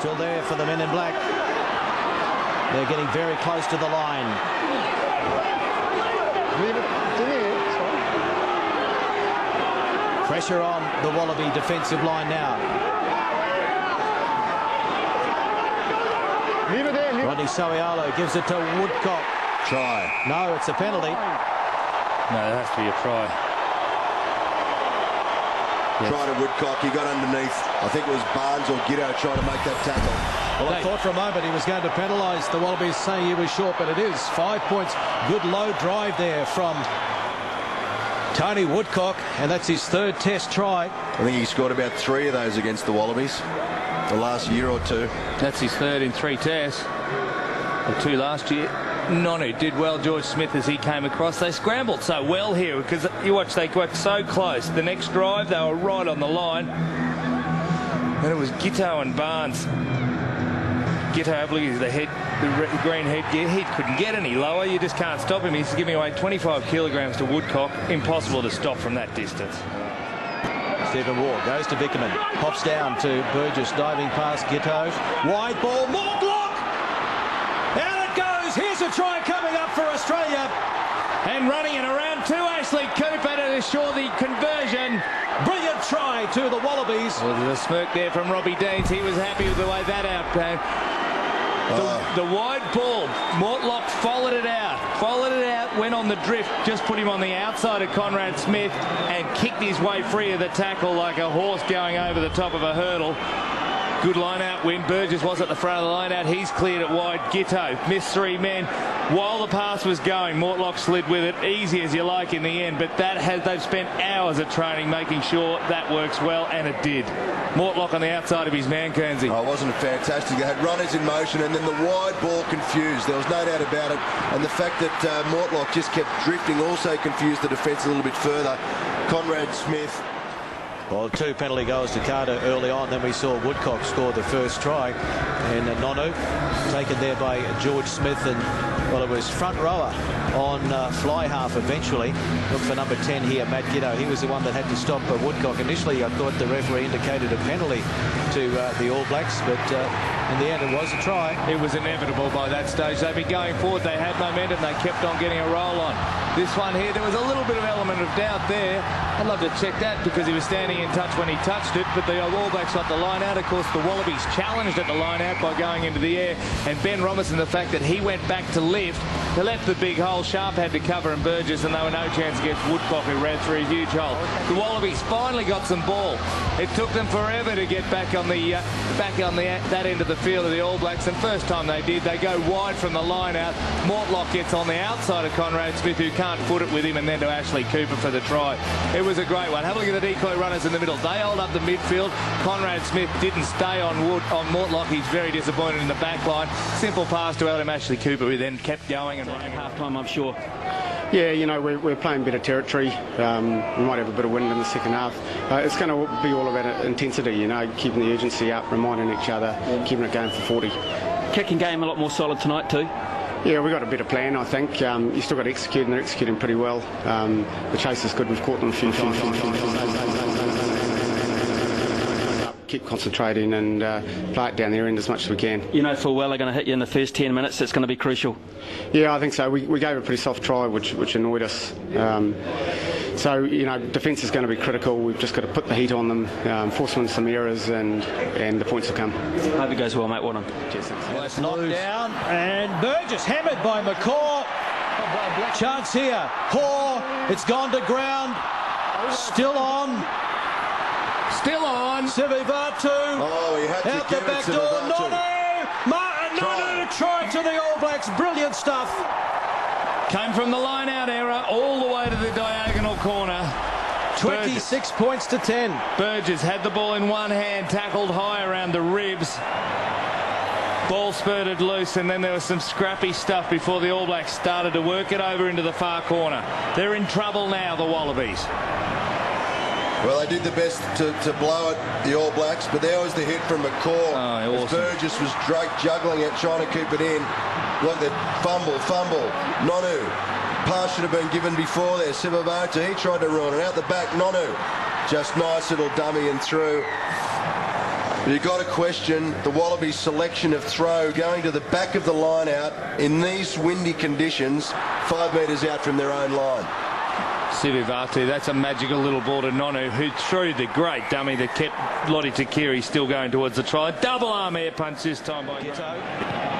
Still there for the men in black. They're getting very close to the line. Pressure on the Wallaby defensive line now. Rodney Sowialo gives it to Woodcock. Try. No, it's a penalty. No, there has to be a try. Yes. Try to Woodcock. He got underneath. I think it was Barnes or Giddo trying to make that tackle. Well, I thought for a moment he was going to penalise the Wallabies, saying he was short, but it is 5 points. Good low drive there from Tony Woodcock, and that's his third test try. I think he scored about 3 of those against the Wallabies the last year or 2. That's his third in 3 tests. Or 2 last year. Nonu did well, George Smith, as he came across. They scrambled so well here because you watch, they got so close. The next drive, they were right on the line. And it was Giteau and Barnes. Giteau, have a look at the green headgear. He couldn't get any lower. You just can't stop him. He's giving away 25 kilograms to Woodcock. Impossible to stop from that distance. Stephen Ward goes to Vickerman. Pops down to Burgess, diving past Giteau. Wide ball, Mortlock! Out it goes. Here's a try coming up for Australia. And running it around to Ashley Cooper to assure the conversion. Brilliant try to the Wallabies. Well, there's a smirk there from Robbie Deans. He was happy with the way that outcame. The wide ball, Mortlock followed it out, went on the drift, just put him on the outside of Conrad Smith and kicked his way free of the tackle like a horse going over the top of a hurdle. Good line-out win. Burgess was at the front of the line-out. He's cleared it wide. Giteau missed 3 men. While the pass was going, Mortlock slid with it, easy as you like in the end, but they've spent hours of training making sure that works well, and it did. Mortlock on the outside of his man, Kearnsey. Oh, wasn't it fantastic? They had runners in motion and then the wide ball confused. There was no doubt about it. And the fact that Mortlock just kept drifting also confused the defence a little bit further. Conrad Smith. Well, 2 penalty goals to Carter early on. Then we saw Woodcock score the first try. And Nonu taken there by George Smith. And, well, it was front rower on fly half eventually. Look for number 10 here, Matt Giteau. He was the one that had to stop Woodcock. Initially, I thought the referee indicated a penalty to the All Blacks. But in the end, it was a try. It was inevitable by that stage. They'd been going forward. They had momentum. They kept on getting a roll on. This one here, there was a little bit of element of doubt there. I'd love to check that because he was standing in touch when he touched it, but the All Blacks got the line out. Of course, the Wallabies challenged at the line out by going into the air, and Ben Robinson, the fact that he went back to lift, they left the big hole. Sharp had to cover and Burgess, and they were no chance against Woodcock, who ran through a huge hole. The Wallabies finally got some ball. It took them forever to get back on that end of the field of the All Blacks, and first time they did, they go wide from the line out. Mortlock gets on the outside of Conrad Smith, who can't foot it with him, and then to Ashley Cooper for the try. It was a great one. Have a look at the decoy runners in the middle. They hold up the midfield. Conrad Smith didn't stay on Mortlock. He's very disappointed in the back line. Simple pass to Adam Ashley Cooper, who then kept going and running half-time, I'm sure. Yeah, you know, we're playing better territory. We might have a bit of wind in the second half. It's going to be all about intensity, you know, keeping the urgency up, reminding each other, keeping it going for 40. Kicking game a lot more solid tonight too. Yeah, we've got a better plan, I think. You still got to execute, and they're executing pretty well. The chase is good. We've caught them a few times. Keep concentrating and play it down their end as much as we can. You know full well they're going to hit you in the first 10 minutes. It's going to be crucial. Yeah, I think so. We gave a pretty soft try, which annoyed us. So, you know, defence is going to be critical. We've just got to put the heat on them, force them into some errors, and the points will come. Hope it goes well, mate. Well done. Cheers. It's knocked down, and Burgess hammered by McCaw. Chance here. Hoare, it's gone to ground. Still on. Sivivatu. Oh, he had to out give the back it to door. Sivivatu. Nonu try to the All Blacks. Brilliant stuff. Came from the line-out error all the way to the diagonal corner. 26 points to 10. Burgess had the ball in one hand, tackled high around the ribs. Ball spurted loose, and then there was some scrappy stuff before the All Blacks started to work it over into the far corner. They're in trouble now, the Wallabies. Well, they did the best to blow it, the All Blacks, but there was the hit from McCaw. Oh, awesome. Burgess was juggling it, trying to keep it in. Look at fumble. Nonu. Pass should have been given before there. Sivivatu, he tried to ruin it. Out the back, Nonu. Just nice little dummy and through. You've got to question the Wallabies selection of throw going to the back of the line out in these windy conditions, 5 metres out from their own line. Sivivatu, that's a magical little ball to Nonu, who threw the great dummy that kept Lottie Takiri still going towards the try. Double arm air punch this time by Ghetto.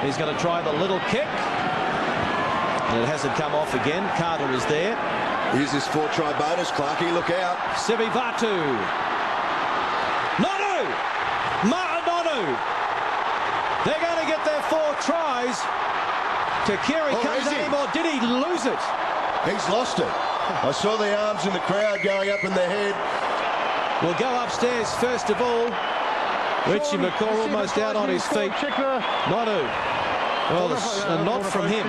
He's going to try the little kick. And it hasn't come off again. Carter is there. Here's his 4-try bonus, Clarkie. Look out. Sivivatu. Nonu! Nonu! They're going to get their 4 tries. Takiri comes at him, or did he lose it? He's lost it. I saw the arms in the crowd going up in the head. We'll go upstairs first of all. Richie McCaw almost out on his feet. Nonu. Well, a nod from him.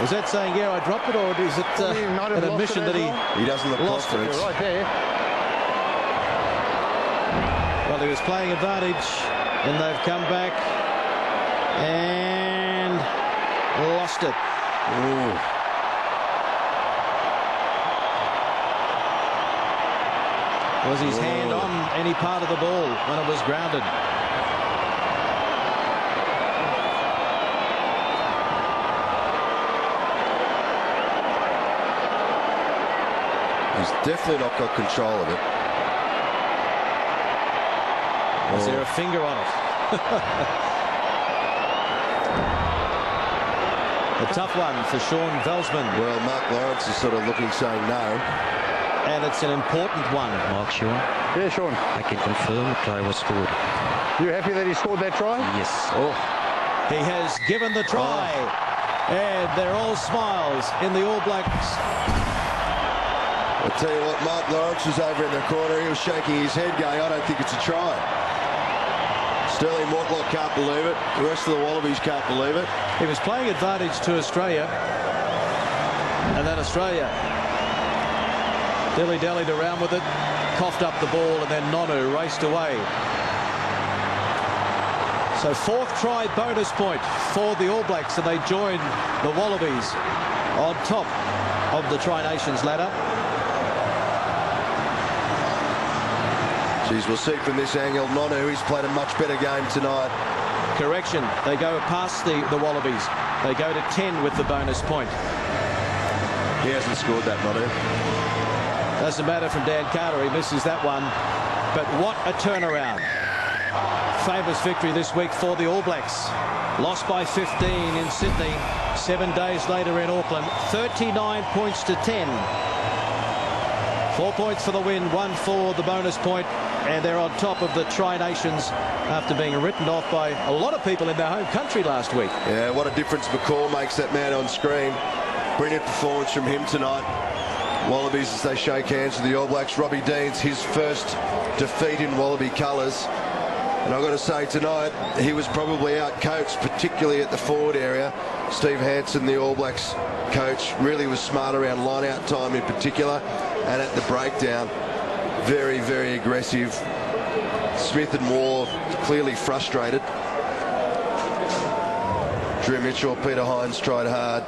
Was that saying, yeah, I dropped it, or is it an admission that he doesn't look lost confident? it? Right there. Well, he was playing advantage, and they've come back and lost it. Ooh. Was his hand on any part of the ball when it was grounded? He's definitely not got control of it. Is there a finger on it? A tough one for Sean Velsman. Well, Mark Lawrence is sort of looking, saying no. And it's an important one. Mark, Sean? Yeah, Sean. I can confirm the try was scored. You happy that he scored that try? Yes. Oh. He has given the try. And they're all smiles in the All Blacks. I'll tell you what, Mark Lawrence was over in the corner. He was shaking his head going, I don't think it's a try. Sterling Mortlock can't believe it. The rest of the Wallabies can't believe it. He was playing advantage to Australia. And then Australia dilly-dallied around with it, coughed up the ball, and then Nonu raced away. So 4th try bonus point for the All Blacks, and they join the Wallabies on top of the Tri-Nations ladder. Geez, we'll see from this angle. Nonu, he's played a much better game tonight. Correction, they go past the Wallabies. They go to 10 with the bonus point. He hasn't scored that, Nonu. Doesn't matter from Dan Carter, he misses that one. But what a turnaround. Famous victory this week for the All Blacks. Lost by 15 in Sydney, 7 days later in Auckland. 39 points to 10. 4 points for the win, 1 for the bonus point, and they're on top of the Tri-Nations after being written off by a lot of people in their home country last week. Yeah, what a difference McCaw makes, that man on screen. Brilliant performance from him tonight. Wallabies as they shake hands with the All Blacks. Robbie Deans, his first defeat in Wallaby colours. And I've got to say tonight, he was probably out-coached, particularly at the forward area. Steve Hansen, the All Blacks coach, really was smart around line-out time in particular. And at the breakdown, very, very aggressive. Smith and Waugh clearly frustrated. Drew Mitchell, Peter Hines tried hard.